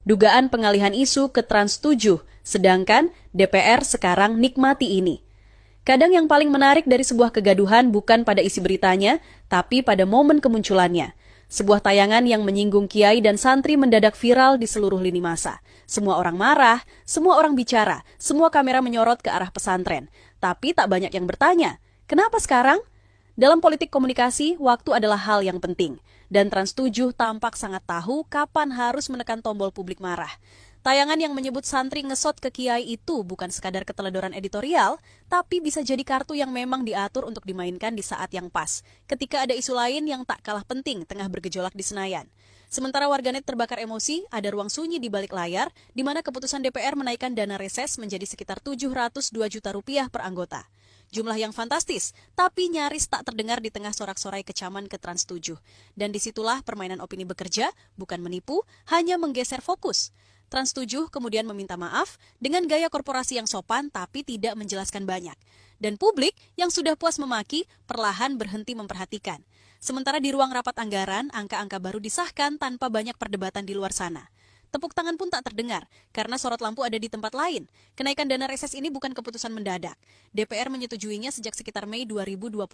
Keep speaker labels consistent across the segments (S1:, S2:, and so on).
S1: Dugaan pengalihan isu ke Trans 7, sedangkan DPR sekarang nikmati ini. Kadang yang paling menarik dari sebuah kegaduhan bukan pada isi beritanya, tapi pada momen kemunculannya. Sebuah tayangan yang menyinggung kiai dan santri mendadak viral di seluruh lini masa. Semua orang marah, semua orang bicara, semua kamera menyorot ke arah pesantren. Tapi tak banyak yang bertanya, kenapa sekarang? Dalam politik komunikasi, waktu adalah hal yang penting. Dan Trans 7 tampak sangat tahu kapan harus menekan tombol publik marah. Tayangan yang menyebut santri ngesot ke kiai itu bukan sekadar keteledoran editorial, tapi bisa jadi kartu yang memang diatur untuk dimainkan di saat yang pas, ketika ada isu lain yang tak kalah penting tengah bergejolak di Senayan. Sementara warganet terbakar emosi, ada ruang sunyi di balik layar, di mana keputusan DPR menaikkan dana reses menjadi sekitar 702 juta rupiah per anggota. Jumlah yang fantastis, tapi nyaris tak terdengar di tengah sorak-sorai kecaman ke Trans 7. Dan disitulah permainan opini bekerja, bukan menipu, hanya menggeser fokus. Trans 7 kemudian meminta maaf dengan gaya korporasi yang sopan tapi tidak menjelaskan banyak. Dan publik yang sudah puas memaki perlahan berhenti memperhatikan. Sementara di ruang rapat anggaran, angka-angka baru disahkan tanpa banyak perdebatan di luar sana. Tepuk tangan pun tak terdengar, karena sorot lampu ada di tempat lain. Kenaikan dana reses ini bukan keputusan mendadak. DPR menyetujuinya sejak sekitar Mei 2025,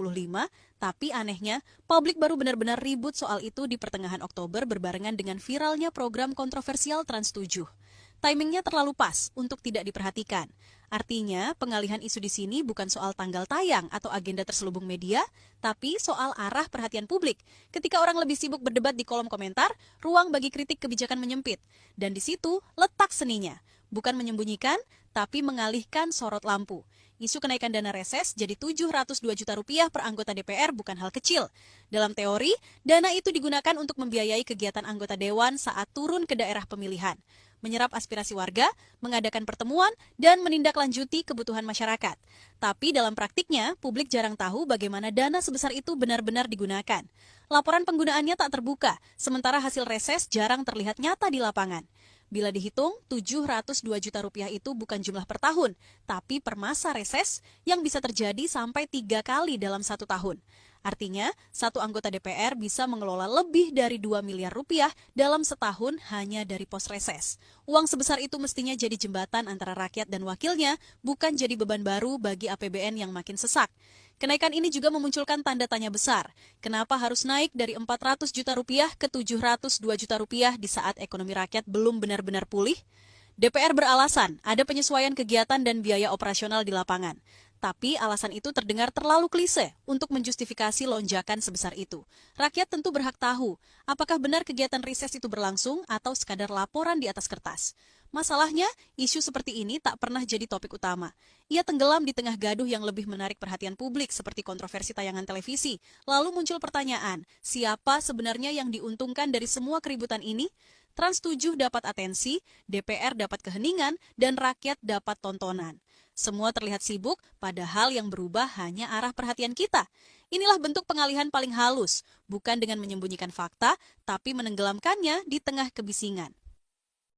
S1: tapi anehnya, publik baru benar-benar ribut soal itu di pertengahan Oktober berbarengan dengan viralnya program kontroversial Trans 7. Timingnya terlalu pas untuk tidak diperhatikan. Artinya, pengalihan isu di sini bukan soal tanggal tayang atau agenda terselubung media, tapi soal arah perhatian publik. Ketika orang lebih sibuk berdebat di kolom komentar, ruang bagi kritik kebijakan menyempit. Dan di situ letak seninya. Bukan menyembunyikan, tapi mengalihkan sorot lampu. Isu kenaikan dana reses jadi 702 juta rupiah per anggota DPR bukan hal kecil. Dalam teori, dana itu digunakan untuk membiayai kegiatan anggota dewan saat turun ke daerah pemilihan, menyerap aspirasi warga, mengadakan pertemuan, dan menindaklanjuti kebutuhan masyarakat. Tapi dalam praktiknya, publik jarang tahu bagaimana dana sebesar itu benar-benar digunakan. Laporan penggunaannya tak terbuka, sementara hasil reses jarang terlihat nyata di lapangan. Bila dihitung, 702 juta rupiah itu bukan jumlah per tahun, tapi per masa reses yang bisa terjadi sampai 3 kali dalam 1 tahun. Artinya, satu anggota DPR bisa mengelola lebih dari 2 miliar rupiah dalam setahun hanya dari pos reses. Uang sebesar itu mestinya jadi jembatan antara rakyat dan wakilnya, bukan jadi beban baru bagi APBN yang makin sesak. Kenaikan ini juga memunculkan tanda tanya besar. Kenapa harus naik dari 400 juta rupiah ke 702 juta rupiah di saat ekonomi rakyat belum benar-benar pulih? DPR beralasan ada penyesuaian kegiatan dan biaya operasional di lapangan. Tapi alasan itu terdengar terlalu klise untuk menjustifikasi lonjakan sebesar itu. Rakyat tentu berhak tahu apakah benar kegiatan riset itu berlangsung atau sekadar laporan di atas kertas. Masalahnya, isu seperti ini tak pernah jadi topik utama. Ia tenggelam di tengah gaduh yang lebih menarik perhatian publik seperti kontroversi tayangan televisi. Lalu muncul pertanyaan, siapa sebenarnya yang diuntungkan dari semua keributan ini? Trans 7 dapat atensi, DPR dapat keheningan, dan rakyat dapat tontonan. Semua terlihat sibuk, padahal yang berubah hanya arah perhatian kita. Inilah bentuk pengalihan paling halus, bukan dengan menyembunyikan fakta, tapi menenggelamkannya di tengah kebisingan.